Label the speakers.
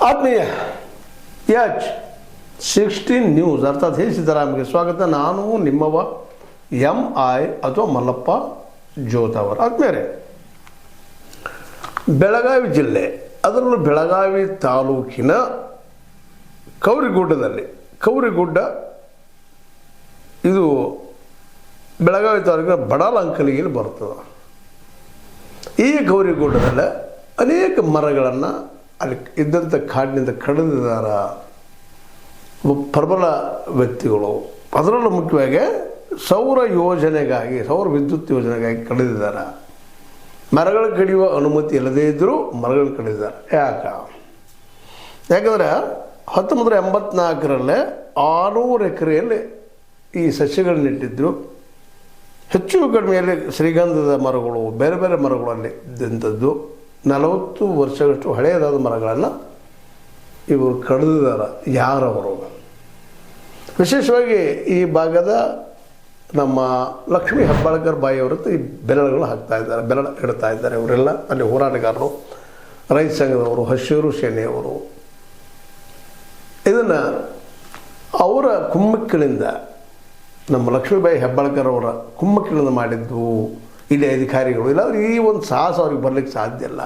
Speaker 1: ಆತ್ಮೀಯ H16 news ಅರ್ಥಾತ್ ಹೇ ಸಿದ್ದರಾಮಯ್ಯಗೆ ಸ್ವಾಗತ. ನಾನು ನಿಮ್ಮವ MI ಅಥವಾ ಮಲ್ಲಪ್ಪ ಜೋತಾವರ್. ಆದ್ಮೇಲೆ ಬೆಳಗಾವಿ ಜಿಲ್ಲೆ, ಅದರಲ್ಲೂ ಬೆಳಗಾವಿ ತಾಲೂಕಿನ ಕೌರಿಗುಡ್ಡದಲ್ಲಿ, ಕೌರಿಗುಡ್ಡ ಇದು ಬೆಳಗಾವಿ ತಾಲೂಕಿನ ಬಡಾಲ ಅಂಕಲಿಗೆ ಬರ್ತದೆ. ಈ ಕೌರಿಗುಡ್ಡದಲ್ಲಿ ಅನೇಕ ಮರಗಳನ್ನು ಅಲ್ಲಿ ಇದ್ದಂಥ ಕಾಡಿನಿಂದ ಕಡಿದಿದ್ದಾರ ಪ್ರಬಲ ವ್ಯಕ್ತಿಗಳು. ಅದರಲ್ಲೂ ಮುಖ್ಯವಾಗಿ ಸೌರ ಯೋಜನೆಗಾಗಿ, ಸೌರ ವಿದ್ಯುತ್ ಯೋಜನೆಗಾಗಿ ಕಡಿದಿದ್ದಾರೆ. ಮರಗಳು ಕಡಿಯುವ ಅನುಮತಿ ಇಲ್ಲದೇ ಇದ್ದರೂ ಮರಗಳು ಕಡಿದಿದ್ದಾರೆ. ಯಾಕಂದರೆ 1984 600 ಎಕರೆಯಲ್ಲಿ ಈ ಸಸ್ಯಗಳನ್ನಿಟ್ಟಿದ್ರು. ಹೆಚ್ಚು ಕಡಿಮೆಯಲ್ಲಿ ಶ್ರೀಗಂಧದ ಮರಗಳು, ಬೇರೆ ಬೇರೆ ಮರಗಳಲ್ಲಿ ಇದ್ದಂಥದ್ದು 40 ವರ್ಷಗಳಷ್ಟು ಹಳೆಯದಾದ ಮರಗಳನ್ನು ಇವರು ಕಡಿದಿದ್ದಾರೆ. ಯಾರವರು? ವಿಶೇಷವಾಗಿ ಈ ಭಾಗದ ನಮ್ಮ ಲಕ್ಷ್ಮೀ ಹೆಬ್ಬಾಳ್ಕರ್ ಬಾಯಿಯವರು ಈ ಬೆರಳುಗಳು ಹಾಕ್ತಾಯಿದ್ದಾರೆ, ಬೆರಳು ಇಡ್ತಾ ಇದ್ದಾರೆ. ಇವರೆಲ್ಲ ಅಲ್ಲಿ ಹೋರಾಟಗಾರರು, ರೈತ ಸಂಘದವರು, ಹಸಿರು ಸೇನೆಯವರು. ಇದನ್ನು ಅವರ ಕುಮ್ಮಕ್ಕಿಳಿಂದ, ನಮ್ಮ ಲಕ್ಷ್ಮೀಬಾಯಿ ಹೆಬ್ಬಾಳ್ಕರ್ ಅವರ ಕುಮ್ಮಕ್ಕಿಳಿಂದ ಮಾಡಿದ್ದು ಇಲ್ಲಿ ಅಧಿಕಾರಿಗಳು. ಇಲ್ಲಾಂದ್ರೆ ಈ ಒಂದು ಸಾಹಸ ಅವ್ರಿಗೆ ಬರಲಿಕ್ಕೆ ಸಾಧ್ಯ ಇಲ್ಲ.